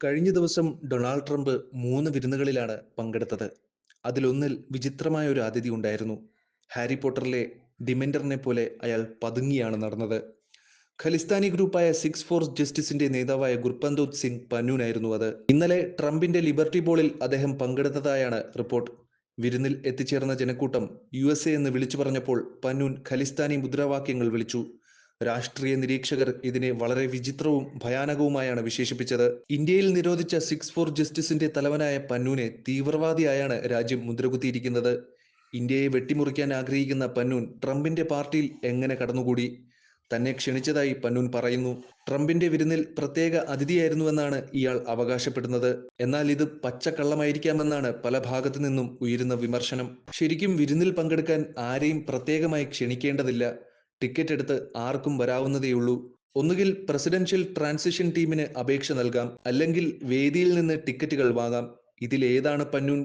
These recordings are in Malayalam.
കഴിഞ്ഞ ദിവസം ഡൊണാൾഡ് ട്രംപ് 3 വിരുന്നുകളിലാണ് പങ്കെടുത്തത്. അതിലൊന്നിൽ വിചിത്രമായ ഒരു അതിഥി ഉണ്ടായിരുന്നു. ഹാരി പോട്ടറിലെ ഡിമെൻഡറിനെ പോലെ അയാൾ പതുങ്ങിയാണ് നടന്നത്. ഖലിസ്ഥാനി ഗ്രൂപ്പായ സിക്സ് ഫോർ ജസ്റ്റിസിന്റെ നേതാവായ ഗുർപന്തോത് സിംഗ് പന്നൂനായിരുന്നു അത്. ഇന്നലെ ട്രംപിന്റെ ലിബർട്ടി ബോളിൽ അദ്ദേഹം പങ്കെടുത്തതായാണ് റിപ്പോർട്ട്. വിരുന്നിൽ എത്തിച്ചേർന്ന ജനക്കൂട്ടം USA എന്ന് വിളിച്ചു പറഞ്ഞപ്പോൾ പന്നൂൻ ഖലിസ്ഥാനി മുദ്രാവാക്യങ്ങൾ വിളിച്ചു. രാഷ്ട്രീയ നിരീക്ഷകർ ഇതിനെ വളരെ വിചിത്രവും ഭയാനകവുമായാണ് വിശേഷിപ്പിച്ചത്. ഇന്ത്യയിൽ നിരോധിച്ച സിക്സ് ഫോർ ജസ്റ്റിസിന്റെ തലവനായ പന്നൂനെ തീവ്രവാദിയായാണ് രാജ്യം മുദ്രകുത്തിയിരിക്കുന്നത്. ഇന്ത്യയെ വെട്ടിമുറിക്കാൻ ആഗ്രഹിക്കുന്ന പന്നൂൻ ട്രംപിന്റെ പാർട്ടിയിൽ എങ്ങനെ കടന്നുകൂടി? തന്നെ ക്ഷണിച്ചതായി പന്നൂൻ പറയുന്നു. ട്രംപിന്റെ വിരുന്നിൽ പ്രത്യേക അതിഥിയായിരുന്നുവെന്നാണ് ഇയാൾ അവകാശപ്പെടുന്നത്. എന്നാൽ ഇത് പച്ചക്കള്ളമായിരിക്കാമെന്നാണ് പല ഭാഗത്തു നിന്നും ഉയരുന്ന വിമർശനം. ശരിക്കും വിരുന്നിൽ പങ്കെടുക്കാൻ ആരെയും പ്രത്യേകമായി ക്ഷണിക്കേണ്ടതില്ല. ടിക്കറ്റ് എടുത്ത് ആർക്കും വരാവുന്നതേയുള്ളൂ. ഒന്നുകിൽ പ്രസിഡൻഷ്യൽ ട്രാൻസിഷൻ ടീമിന് അപേക്ഷ നൽകാം, അല്ലെങ്കിൽ വേദിയിൽ നിന്ന് ടിക്കറ്റുകൾ വാങ്ങാം. ഇതിലേതാണ് പന്നൂൻ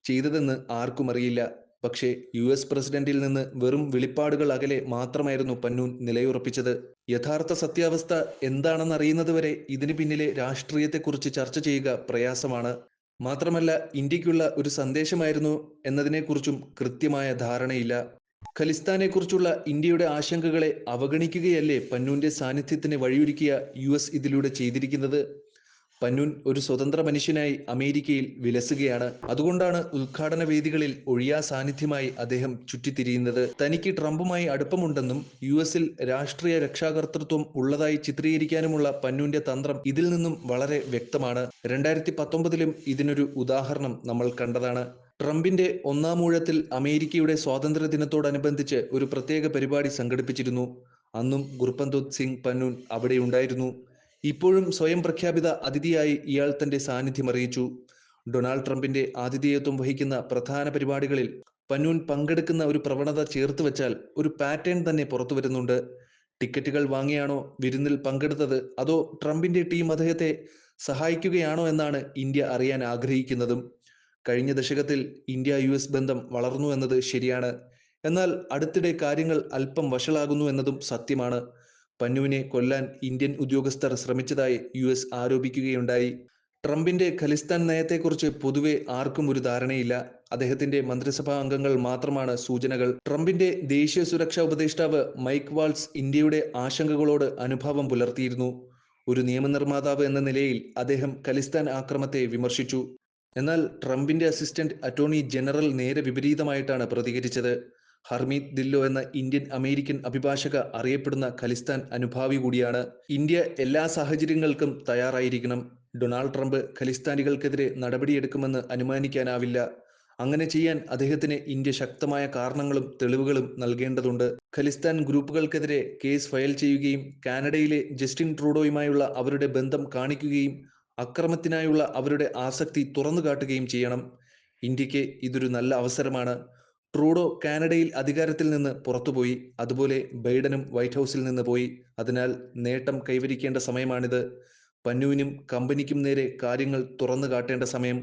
ചെയ്തതെന്ന് ആർക്കും അറിയില്ല. പക്ഷേ US പ്രസിഡന്റിൽ നിന്ന് വെറും വെളിപ്പാടുകൾ അകലെ മാത്രമായിരുന്നു പന്നൂൻ നിലയുറപ്പിച്ചത്. യഥാർത്ഥ സത്യാവസ്ഥ എന്താണെന്നറിയുന്നതുവരെ ഇതിന് പിന്നിലെ രാഷ്ട്രീയത്തെക്കുറിച്ച് ചർച്ച ചെയ്യുക പ്രയാസമാണ്. മാത്രമല്ല, ഇന്ത്യക്കുള്ള ഒരു സന്ദേശമായിരുന്നു എന്നതിനെക്കുറിച്ചും കൃത്യമായ ധാരണയില്ല. ഖലിസ്ഥാനെക്കുറിച്ചുള്ള ഇന്ത്യയുടെ ആശങ്കകളെ അവഗണിക്കുകയല്ലേ പന്നൂന്റെ സാന്നിധ്യത്തിന് വഴിയൊരുക്കിയ US ഇതിലൂടെ ചെയ്തിരിക്കുന്നത്? പന്നൂൻ ഒരു സ്വതന്ത്ര മനുഷ്യനായി അമേരിക്കയിൽ വിലസുകയാണ്. അതുകൊണ്ടാണ് ഉദ്ഘാടന വേദികളിൽ ഒഴിയാ സാന്നിധ്യമായി അദ്ദേഹം ചുറ്റിത്തിരിയുന്നത്. തനിക്ക് ട്രംപുമായി അടുപ്പമുണ്ടെന്നും US-ൽ രാഷ്ട്രീയ രക്ഷാകർതൃത്വം ഉള്ളതായി ചിത്രീകരിക്കാനുമുള്ള പന്നൂന്റെ തന്ത്രം ഇതിൽ നിന്നും വളരെ വ്യക്തമാണ്. 2019-ലും ഇതിനൊരു ഉദാഹരണം നമ്മൾ കണ്ടതാണ്. ട്രംപിന്റെ ഒന്നാമൂഴത്തിൽ അമേരിക്കയുടെ സ്വാതന്ത്ര്യ ദിനത്തോടനുബന്ധിച്ച് ഒരു പ്രത്യേക പരിപാടി സംഘടിപ്പിച്ചിരുന്നു. അന്നും ഗുർപന്തോത് സിംഗ് പന്നൂൻ അവിടെ ഉണ്ടായിരുന്നു. ഇപ്പോഴും സ്വയം പ്രഖ്യാപിത അതിഥിയായി ഇയാൾ തന്റെ സാന്നിധ്യം അറിയിച്ചു. ഡൊണാൾഡ് ട്രംപിന്റെ ആതിഥേയത്വം വഹിക്കുന്ന പ്രധാന പരിപാടികളിൽ പന്നൂൻ പങ്കെടുക്കുന്ന ഒരു പ്രവണത ചേർത്ത് വെച്ചാൽ ഒരു പാറ്റേൺ തന്നെ പുറത്തു വരുന്നുണ്ട്. ടിക്കറ്റുകൾ വാങ്ങിയാണോ വിരുന്നിൽ പങ്കെടുത്തത്, അതോ ട്രംപിന്റെ ടീം അദ്ദേഹത്തെ സഹായിക്കുകയാണോ എന്നാണ് ഇന്ത്യ അറിയാൻ ആഗ്രഹിക്കുന്നതും. കഴിഞ്ഞ ദശകത്തിൽ ഇന്ത്യ US ബന്ധം വളർന്നു എന്നത് ശരിയാണ്. എന്നാൽ അടുത്തിടെ കാര്യങ്ങൾ അല്പം വഷളാകുന്നു എന്നതും സത്യമാണ്. പന്നൂവിനെ കൊല്ലാൻ ഇന്ത്യൻ ഉദ്യോഗസ്ഥർ ശ്രമിച്ചതായി US ആരോപിക്കുകയുണ്ടായി. ട്രംപിന്റെ ഖലിസ്ഥാൻ നയത്തെക്കുറിച്ച് പൊതുവെ ആർക്കും ഒരു ധാരണയില്ല. അദ്ദേഹത്തിന്റെ മന്ത്രിസഭാ അംഗങ്ങൾ മാത്രമാണ് സൂചനകൾ. ട്രംപിന്റെ ദേശീയ സുരക്ഷാ ഉപദേഷ്ടാവ് മൈക്ക് വാൾസ് ഇന്ത്യയുടെ ആശങ്കകളോട് അനുഭാവം പുലർത്തിയിരുന്നു. ഒരു നിയമനിർമ്മാതാവ് എന്ന നിലയിൽ അദ്ദേഹം ഖലിസ്ഥാൻ ആക്രമത്തെ വിമർശിച്ചു. എന്നാൽ ട്രംപിന്റെ അസിസ്റ്റന്റ് അറ്റോർണി ജനറൽ നേരെ വിപരീതമായിട്ടാണ് പ്രതികരിച്ചത്. ഹർമീത് ദില്ലോ എന്ന ഇന്ത്യൻ അമേരിക്കൻ അഭിഭാഷക അറിയപ്പെടുന്ന ഖലിസ്ഥാൻ അനുഭാവി കൂടിയാണ്. ഇന്ത്യ എല്ലാ സാഹചര്യങ്ങൾക്കും തയ്യാറായിരിക്കണം. ഡൊണാൾഡ് ട്രംപ് ഖലിസ്ഥാനികൾക്കെതിരെ നടപടിയെടുക്കുമെന്ന് അനുമാനിക്കാനാവില്ല. അങ്ങനെ ചെയ്യാൻ അദ്ദേഹത്തിന് ഇന്ത്യ ശക്തമായ കാരണങ്ങളും തെളിവുകളും നൽകേണ്ടതുണ്ട്. ഖലിസ്ഥാൻ ഗ്രൂപ്പുകൾക്കെതിരെ കേസ് ഫയൽ ചെയ്യുകയും കാനഡയിലെ ജസ്റ്റിൻ ട്രൂഡോയുമായുള്ള അവരുടെ ബന്ധം കാണിക്കുകയും അക്രമത്തിനായുള്ള അവരുടെ ആസക്തി തുറന്നുകാട്ടുകയും ചെയ്യണം. ഇന്ത്യക്ക് ഇതൊരു നല്ല അവസരമാണ്. ട്രൂഡോ കാനഡയിൽ അധികാരത്തിൽ നിന്ന് പുറത്തുപോയി. അതുപോലെ ബൈഡനും വൈറ്റ് ഹൗസിൽ നിന്ന് പോയി. അതിനാൽ നേട്ടം കൈവരിക്കേണ്ട സമയമാണിത്. പന്നൂവിനും കമ്പനിക്കും നേരെ കാര്യങ്ങൾ തുറന്നു കാട്ടേണ്ട സമയം.